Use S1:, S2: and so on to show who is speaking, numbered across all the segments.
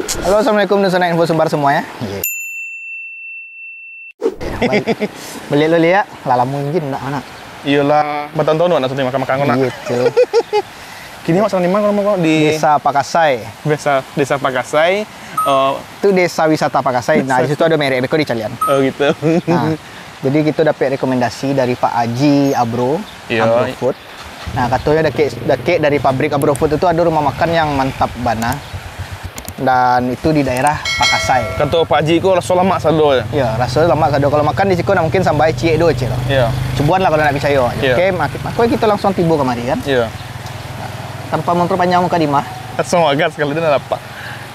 S1: Halo, assalamualaikum dan senang info sumbar semuanya. Beli lo ya, lala mungkin nak anak.
S2: Iyalah, bertahun-tahun nak makan makan nak.
S1: Gitu.
S2: Kini mak sana di mana mau di
S1: Desa Pakasai.
S2: Desa Pakasai.
S1: Itu desa wisata Pakasai. Nah, di situ ada merek beko di Calian.
S2: Oh gitu.
S1: Nah, jadi kita dapat rekomendasi dari Pak Haji Abro,
S2: Iya.
S1: Abro Food. Nah, katanya dake dari pabrik Abro Food itu ada rumah makan yang mantap bana. Dan itu di daerah Pakasai.
S2: Kata Pak Haji ko rasa lama sado ya.
S1: Ya, rasanya lama sado. Kalau makan di situ mungkin sampai cie do cie.
S2: Iya.
S1: Cobuan lah kalau nak percaya.
S2: Iya.
S1: Oke, makanya kita langsung tiba kemari kan.
S2: Iya.
S1: Tanpa memperpanjang muka di mah.
S2: Semua gas kalau dia nak dapat.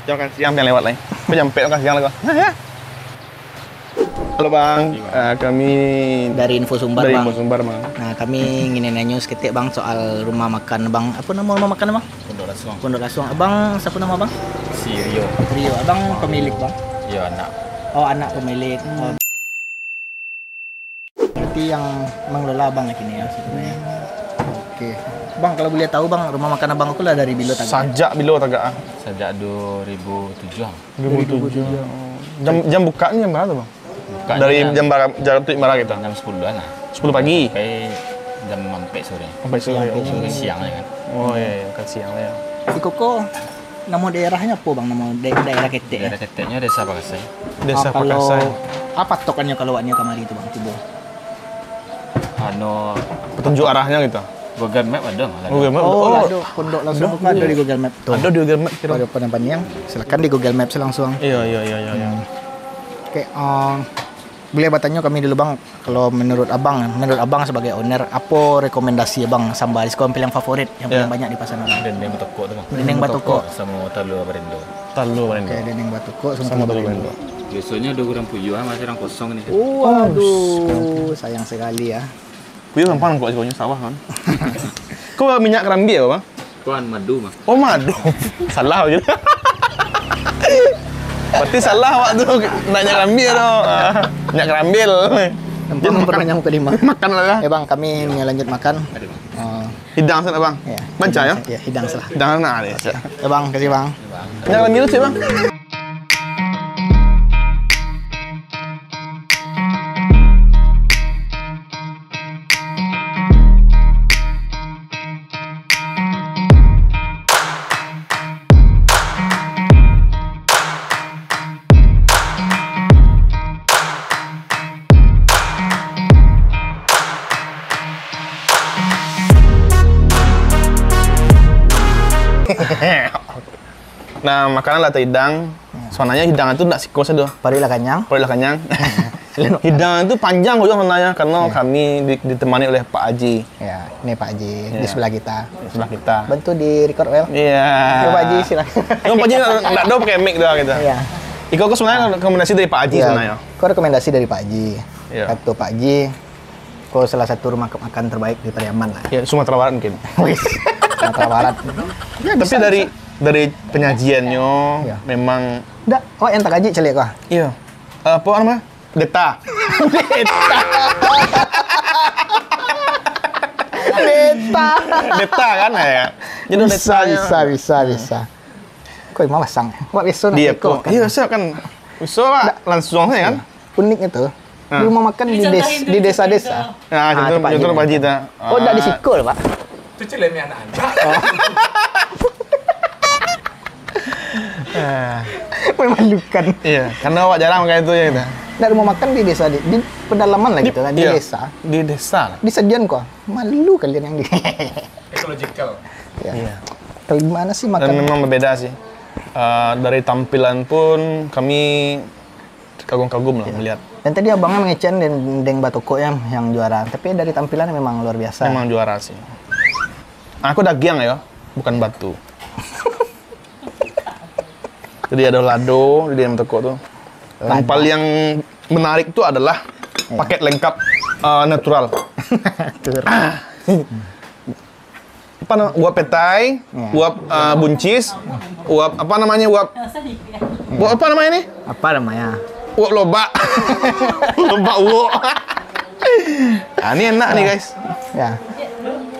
S2: Jangan makan siang yang lewat lain. Nyampe makan siang lagi. Halo Bang, kami
S1: Dari Info Sumbar,
S2: dari
S1: Bang.
S2: Info Sumbar Bang.
S1: Nah, kami ingin nanya seketik Bang soal rumah makan Bang. Apa nama rumah makan Bang?
S3: Pondok Lasuang.
S1: Pondok Lasuang. Abang siapa nama Bang?
S3: Si Rio.
S1: Rio. Abang pemilik Bang.
S3: Ya anak.
S1: Oh, anak pemilik. Oh. Berarti yang mengelola Abang ini ya sebenarnya. Oke. Bang, kalau boleh tahu Bang, rumah makan Abang aku lah dari Bilo Tagak.
S2: Sajak bilo tagak.
S3: Sejak 2007.
S2: 2007. Jam bukanya jam berapa Bang?
S3: Bukanya
S2: Dari jam berapa kita?
S3: jam 10-an lah.
S2: 10 pagi.
S3: Sampai jam sampai sore.
S2: Sampai sore.
S3: Sampai siang ya kan.
S2: Oh iya, kan siang lah ya.
S1: Di Koko, nama daerahnya apa Bang? Nama daerah Ketek ya?
S3: Daerah Keteknya Desa Pakasai.
S2: Desa
S1: Kalau
S2: Pakasai.
S1: apa tokannya kalau waknya kamari itu Bang? Coba.
S3: Ano
S2: Petunjuk arahnya gitu.
S3: Google Map ada nggak?
S2: Google Map.
S1: Oh, ada Pondok Lasuang itu ada di Google Map tuh.
S2: Ada di Google Map kira.
S1: Pada pendampingnya, silakan di Google Maps langsung.
S2: Iya.
S1: Oke, boleh bertanya kami dulu Bang, kalau menurut Abang sebagai owner, apa rekomendasi Abang sambal diskon yang favorit yang paling banyak di pasar orang?
S3: Dendeng Batoko tu bang.
S1: Dendeng Batoko.
S3: Sama telur Barindo.
S2: Talu kan.
S1: Oke, dendeng Batoko
S2: Sama
S1: sama
S2: talu
S1: telur.
S2: kan.
S3: Biasanya ada kurang puyuh, masih orang kosong ni.
S1: Waduh, sayang sekali ya.
S2: Kuyu gampang kok sekolahnya sawah kan. Kau minyak kerambi ya Bang?
S3: Tuan madu bang.
S2: Oh madu. Salah gitu. Berarti salah waktu nanya kerambi tu. Minyak kerambil.
S1: Tempat memperpanjang muka lima.
S2: Makan lah.
S1: Ya Bang, kami lanjut makan.
S3: Ada bang.
S2: Hidang sana Bang.
S1: Ya.
S2: Banca ya?
S1: Ya, hidang salah.
S2: Hidang sana ada.
S1: Ya Bang, kasih Bang.
S2: Minyak kerambil sih Bang. Nah, makanan latte hidang. Soalnya hidang itu enggak sikos aduh.
S1: Parilah kenyang.
S2: Kalau udah kenyang. Hidang itu panjang kok sebenarnya karena kami ditemani oleh Pak Haji
S1: Ya, ini Pak Haji di
S2: Ya.
S1: sebelah kita.
S2: di sebelah kita.
S1: Bantu di record well.
S2: Iya.
S1: Ya, Pak Haji silakan.
S2: Yang Pak Haji enggak ada pakai mic doang gitu.
S1: Iya.
S2: Iko sebenarnya rekomendasi dari Pak Haji sebenarnya.
S1: Kau rekomendasi dari Pak Haji.
S2: Iya.
S1: Kata Pak Haji, kau salah satu rumah makan terbaik di Pariaman lah.
S2: Ya, Sumatera Barat mungkin.
S1: Wih, Sumatera Barat. Ya,
S2: Tapi dari penyajiannya
S1: Iya.
S2: memang
S1: Enggak, oh yang tak gaji celik kah?
S2: iya. Apa namanya? Deta. Deta kan ya. Jadi
S1: Bisa. Kau mau pasang? Kau besok
S2: Dia kok. Iya, saya kan bisa lah langsung saya kan.
S1: Unik itu. Di rumah makan di desa-desa.
S2: Nah, contoh Pak Haji dah.
S1: Oh, enggak di Sikul, Pak.
S3: Itu celemi anak-anak.
S1: Memalukan.
S2: Iya, karena awak jarang kayak itu ya kita.
S1: Nah, rumah makan di desa di pedalaman lah gitu kan, di
S2: Iya,
S1: desa.
S2: Di desa.
S1: Disediakan kok. Malu kalian yang di.
S3: Ecological.
S1: Ya.
S2: Iya.
S1: Kalau gimana sih
S2: Dan
S1: makan?
S2: memang berbeda sih. Dari tampilan pun kami kagum-kagum lah melihat.
S1: Dan tadi abangnya mengecen dendeng batoko yang juara. Tapi dari tampilannya memang luar biasa.
S2: Memang juara sih. Aku dagiang ya, bukan batu. Jadi ada lado di dalam toko tuh. Yang paling menarik itu adalah paket lengkap natural. Apa namanya? Uap petai, uap buncis, uap apa namanya? Uap apa namanya ini?
S1: Apa namanya?
S2: Uap lobak. Lobak uap. Nah, ini enak nih guys.
S1: Ya.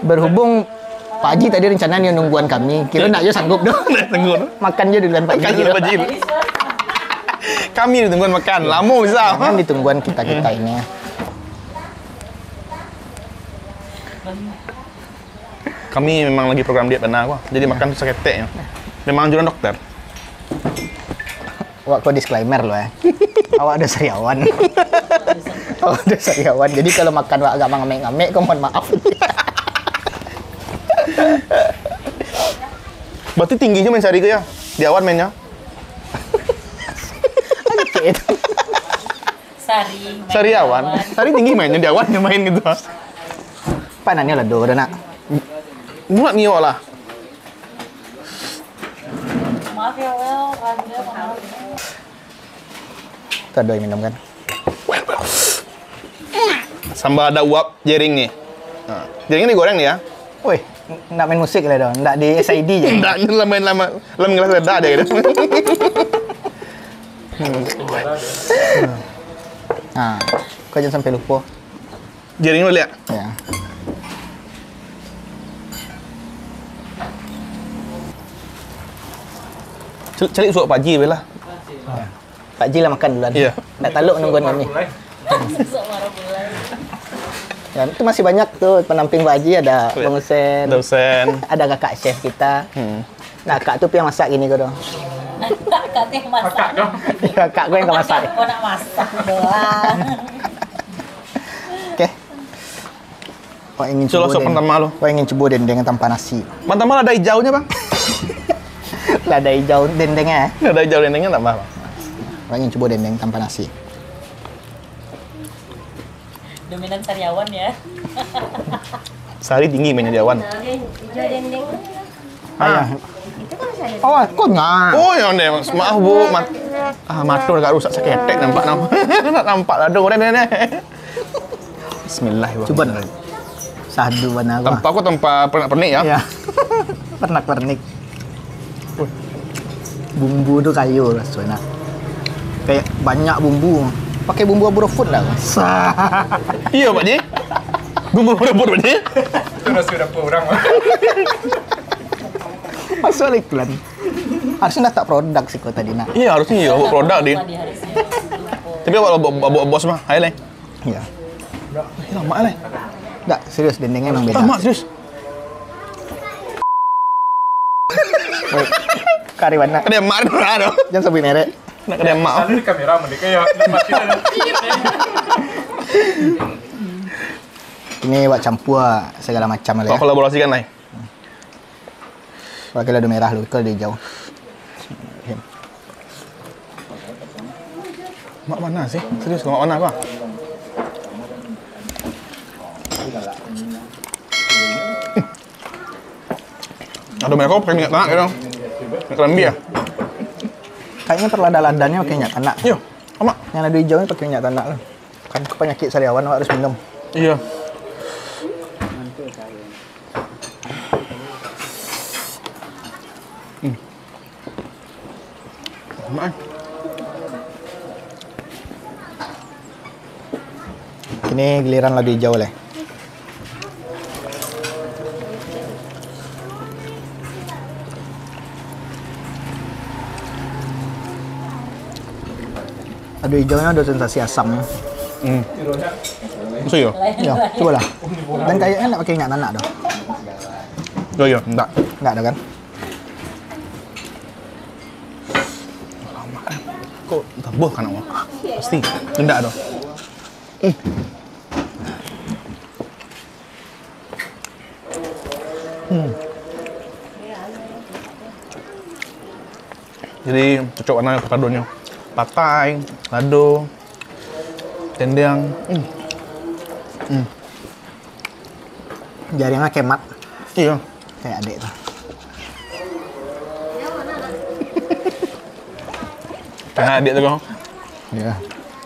S1: Berhubung Pak Haji tadi rencananya nungguan kami. Kira nak je sanggup dah.
S2: Tunggu.
S1: Makan je duluan Pak
S2: Makan
S1: Haji.
S2: dulu, Pak Haji. Kami ditungguan makan. Lama bisa.
S1: Jangan ditungguan kita-kita ini.
S2: Kami memang lagi program diet benar kok. Jadi makan tu seketek ya. Memang anjuran dokter.
S1: Wah, kau disclaimer loh ya. Awak ada sariawan. Awak ada sariawan. Jadi kalau makan wak agak ngamek-ngamek, kau mohon maaf.
S2: Berarti tinggi je main sari ke ya? Di awan mainnya?
S1: Oke itu.
S2: Sari awan. Sari tinggi mainnya di awan yang main gitu.
S1: Pak nanya lah do, nak.
S2: Buat mio lah.
S4: Maaf ya Wel, Rangga maaf.
S1: Tuh doi minum kan.
S2: Sambil ada uap jering nih. Nah, jeringnya digoreng nih ya?
S1: Woi, nak main musik lah dong. Nak di SID je.
S2: Enggak, main lama gelas reda aja gitu.
S1: Nah, kau jangan sampai lupa.
S2: Jering lu lihat.
S1: Ya.
S2: Cari suap Pak Haji lah.
S1: Pak Haji lah makan duluan.
S2: Iya.
S1: Nak taluk nungguan kami.
S4: Sesok marah mulai.
S1: Ya, itu masih banyak tuh penamping Pak Haji, ada Bang Husen,
S2: Dosen.
S1: ada kakak chef kita. Nah, kak tuh yang masak gini kau dong.
S4: Kakak yang masak.
S1: Kakak gue yang kau masak.
S4: Kau nak masak doang.
S1: Oke. Kau ingin
S2: Coba
S1: coba
S2: sop pertama lu.
S1: Kau ingin coba dendeng tanpa nasi.
S2: Pertama ada hijaunya, Bang.
S1: Lada hijau dendengnya.
S2: Ada hijau dendengnya enggak apa-apa.
S1: Kau ingin coba dendeng tanpa nasi.
S4: Dominan sariawan ya.
S2: Sari tinggi mainnya di awan.
S5: Hijau dendeng.
S1: Ayah.
S5: Itu kan saya.
S1: Oh, kok nggak?
S2: Oh, ya deh. Maaf, Bu. Matur agak rusak seketek nampak. Nampak lah dong ini. Bismillahirrahmanirrahim.
S1: Coba dong. Sadu warna apa?
S2: Tempat aku tempat pernik ya.
S1: Ya. Pernak-pernik. Bumbu tuh kayu rasanya. Kayak banyak bumbu. Pakai bumbu abu-rafut lah.
S2: Iya, Pak Ji. Bumbu rebut, Pak Ji.
S3: Itu nasi dapur orang.
S1: Masuk iklan. Harusnya tak produk sih kau tadi nak.
S2: Iya, harusnya iya buat produk dia.
S4: Tadi harusnya.
S2: Tapi kalau bawa bos mah, ayo leh.
S1: Iya.
S2: Lama leh.
S1: Enggak, serius dendengnya emang beda.
S2: Lama serius.
S1: Woi, kari warna.
S2: Ada emak ada.
S1: Jangan sebut merek.
S2: Nak ada emak.
S3: Ada di kamera mereka ya nikmatin ada.
S1: Ini buat campur segala macam lah
S2: Kau
S1: ya.
S2: kolaborasikan lah.
S1: Pakai lado merah lu, kalau dia hijau.
S2: Mak mana sih? Serius kau mak mana apa? Aduh, mereka pakai minyak tanah gitu. Minyak kerambi ya?
S1: Kayaknya perlada-ladanya pakai minyak tanah.
S2: Iya, sama.
S1: Yang lado hijaunya pakai minyak tanah lah. Kan penyakit sariawan awak harus minum.
S2: Iya. Mak.
S1: Ini giliran lado hijau leh. Lado hijaunya ada sensasi asamnya.
S2: Maksud ya?
S1: Ya, cobalah. Dan kayaknya nak pakai minyak tanah dah.
S2: Oh iya, enggak.
S1: Enggak ada kan?
S2: Kok tabuh kan awak? Pasti. Enggak dong. Jadi cocok warna avokadonya. Patai, lado, dendeng.
S1: Jaringnya kemat
S2: Iya.
S1: kayak adik tuh.
S2: Kayak adik tuh kau.
S1: Iya.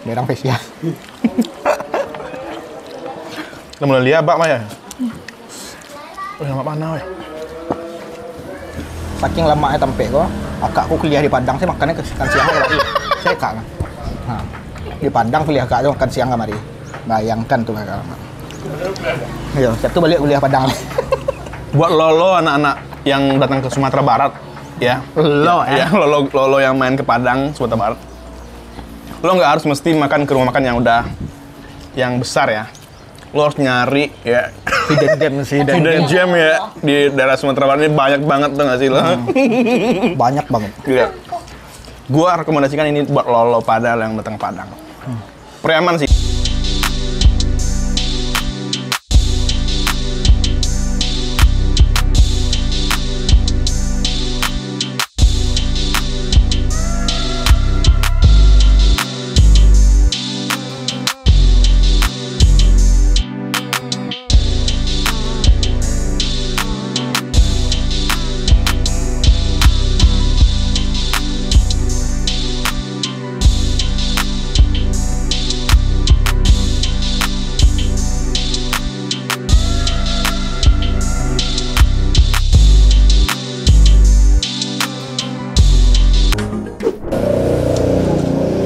S1: Dia orang spesial.
S2: Kita mulai lihat bak mah ya. Oh, nama mana weh?
S1: Saking lamanya tempe kok, kakakku kuliah di Padang, saya makannya ke siang lagi. Saya kak kan. Nah, di Padang kuliah kak makan siang kemari. Bayangkan tuh kakak. Iya, saya tuh balik kuliah Padang.
S2: Buat lolo anak-anak yang datang ke Sumatera Barat, ya.
S1: Lo ya.
S2: Ya, lolo yang main ke Padang, Sumatera Barat. Lo nggak harus mesti makan ke rumah makan yang besar ya. Lo harus nyari ya
S1: Hidden gem sih.
S2: hidden gem ya di daerah Sumatera Barat ini banyak banget tuh nggak sih lo?
S1: Banyak banget.
S2: Iya. Gua rekomendasikan ini buat lolo Padang yang datang ke Padang. Preman sih.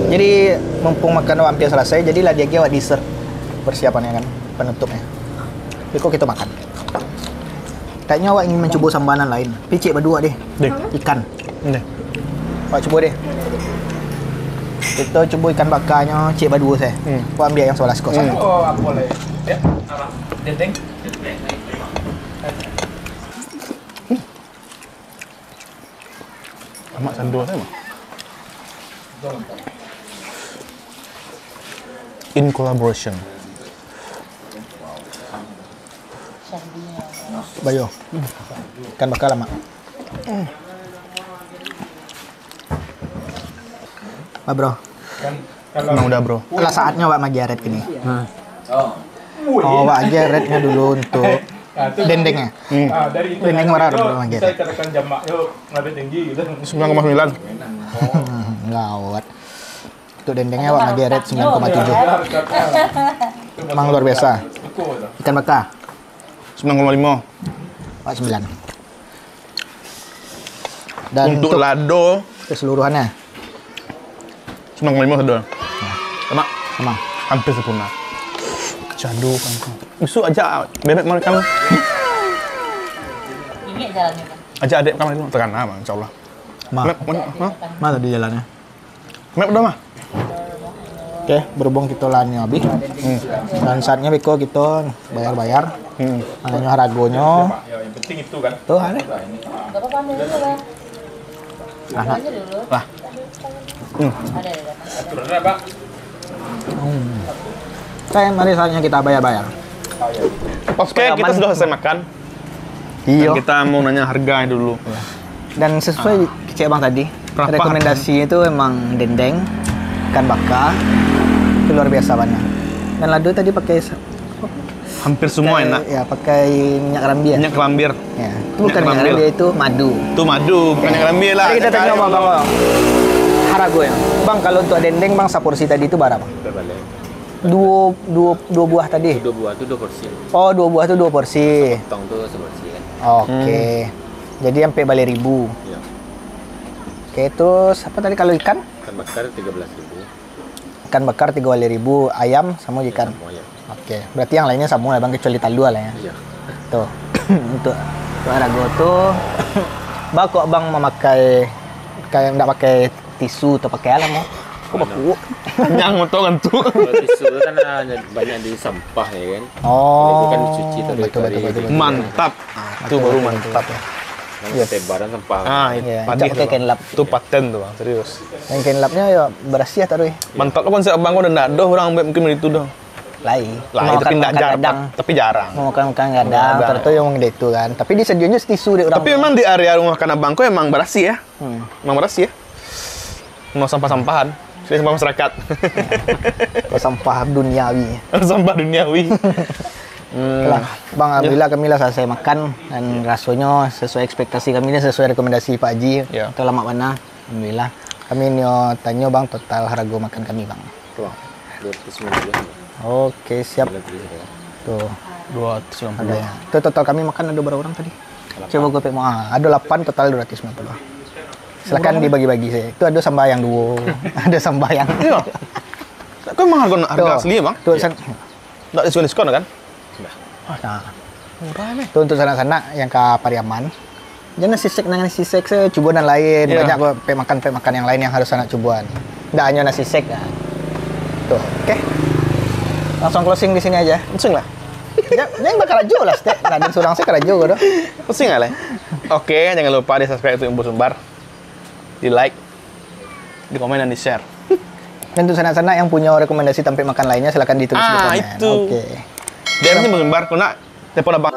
S1: Jadi mumpung makan hampir selesai, jadilah dia buat dessert persiapannya kan, penutupnya. Jadi kok kita makan. Kayaknya awak ingin mencoba sambanan lain. Picik berdua deh.
S2: Deh.
S1: Ikan.
S2: Deh.
S1: Awak coba deh. Kita coba ikan bakarnya, cik berdua saya. Awak ambil yang sebelah skos.
S3: Oh, apa boleh? Ya, arah dendeng.
S2: Amak sandua saya mah. In collaboration.
S1: Bayo. Ikan bakar lama. Pak bro,
S3: Kan kalau
S2: Emang udah bro.
S1: lah saatnya Wak Magiaret gini. Oh, Wak Magiaretnya dulu untuk dendengnya.
S3: dari
S1: Dendeng marah bro
S3: saya
S1: Magiaret.
S3: katakan jamak yuk ngada tinggi gitu.
S2: 9,9.
S1: Gawat. Untuk dendengnya Wak Magiaret 9,7. Emang luar biasa. Ikan bakar
S2: 9,5.
S1: Wak 9. Dan
S2: Untuk
S1: untuk
S2: lado
S1: keseluruhannya
S2: 9,5 sedul. Sama
S1: sama.
S2: hampir sempurna. Cadu kan. Besok aja bebek makan.
S4: Ini jalannya kan.
S2: Ajak adik kamu itu tekan nama insyaallah.
S1: Ma,
S2: Map,
S1: mana di jalannya?
S2: map udah mah.
S1: Oke, berhubung kita lahannya habis. Dan saatnya Biko kita bayar-bayar. Makanya haragonya.
S3: Ya, yang penting itu kan.
S1: Tuh, ada.
S4: Gak apa-apa ambil dulu lah.
S1: Nah,
S4: Aja dulu.
S2: Lah.
S4: Ada.
S3: Aturannya, Pak.
S1: Oke, mari saatnya kita bayar-bayar.
S2: Oke, kita sudah selesai makan.
S1: Iya.
S2: Dan kita mau nanya harganya dulu.
S1: Dan sesuai Cik Bang tadi,
S2: Berapa
S1: rekomendasi itu emang dendeng, ikan bakar, itu luar biasa banyak. Dan lado tadi pakai
S2: Hampir semua enak.
S1: Ya, pakai minyak kerambi ya.
S2: Minyak kelambir.
S1: Ya, itu bukan minyak
S2: kerambi.
S1: kerambi, itu madu.
S2: Itu madu, bukan minyak kelambir lah.
S1: Jadi kita tanya Bang, harago ya. Bang, kalau untuk dendeng Bang seporsi tadi itu berapa?
S6: Terbalik.
S1: Dua buah tadi.
S6: Dua buah itu 2 porsi.
S1: Oh, dua buah itu 2 porsi.
S6: Tong tuh seporsi kan.
S1: Oke. Jadi sampai balik 1.000.
S6: Iya.
S1: Oke, terus apa tadi kalau ikan?
S6: Ikan bakar 13.000.
S1: Ikan bakar 3.000, ayam sama ikan.
S6: Semua ya.
S1: Oke, berarti yang lainnya sama lah Bang, kecuali talua lah ya.
S6: Iya.
S1: Tuh. untuk harago tuh Bang kok Bang memakai kayak enggak pakai tisu atau pakai alam mau? Kok baku?
S2: Yang motor kan tuh.
S6: Kalau tisu itu kan hanya banyak di sampah ya kan.
S1: Oh.
S6: Itu kan dicuci tadi
S1: betul.
S2: Mantap. Itu baru mantap ya.
S6: Yes. Tebaran sampah.
S2: Ah, itu
S1: Iya,
S2: padi
S1: pakai kain lap.
S2: Itu paten tuh bang, serius.
S1: Yang kain lapnya ya bersih ya taruh.
S2: Mantap lo konsep abang kok udah ndak doh orang mungkin itu doh.
S1: Lai.
S2: Lah itu pindah jarang, tapi jarang.
S1: Mau makan kadang, ternyata yang itu kan. Tapi disedianya tisu deh orang.
S2: Tapi memang di area rumah makan abangku emang bersih ya. Emang bersih ya. Mau sampah-sampahan. Sudah sampah masyarakat.
S1: Sampah duniawi.
S2: Sampah duniawi.
S1: Lah, Bang, alhamdulillah kami lah selesai makan dan rasanya sesuai ekspektasi kami dan sesuai rekomendasi Pak Haji.
S2: Ya.
S1: Itu lama mana? Alhamdulillah. Kami tanya Bang total harga makan kami Bang.
S6: Tuh. 290.
S1: Oke, siap. Tuh,
S2: 290.
S1: harganya. Itu total kami makan ada berapa orang tadi? Coba gue mau. Ada 8 total 290. Silakan dibagi-bagi saya. Itu ada sambayang duo, ada sambayang.
S2: Iya. Kok emang harga
S1: Tuh,
S2: asli ya bang?
S1: Tuh,
S2: Nggak diskon kan?
S1: nah,
S2: Murah meh.
S1: Itu untuk sana-sana yang ke Pariaman. Jangan nasi sek nang nasi sek cubuan dan lain.
S2: Iya.
S1: Banyak kok pe makan yang lain yang harus anak cubuan. Nggak hanya nasi sek kan. Tuh, oke. Langsung closing di sini aja.
S2: Pusing lah.
S1: Jangan bakal aja lah, Stek. Raden surang saya kerajo gitu.
S2: Pusing lah. Oke, jangan lupa di subscribe untuk Imbu Sumbar. Di like, di komen dan di share.
S1: Dan untuk sana-sana yang punya rekomendasi tempat makan lainnya silahkan ditulis di komen.
S2: Itu.
S1: Oke.
S2: DM sih Imbu Sumbar, kena telepon abang.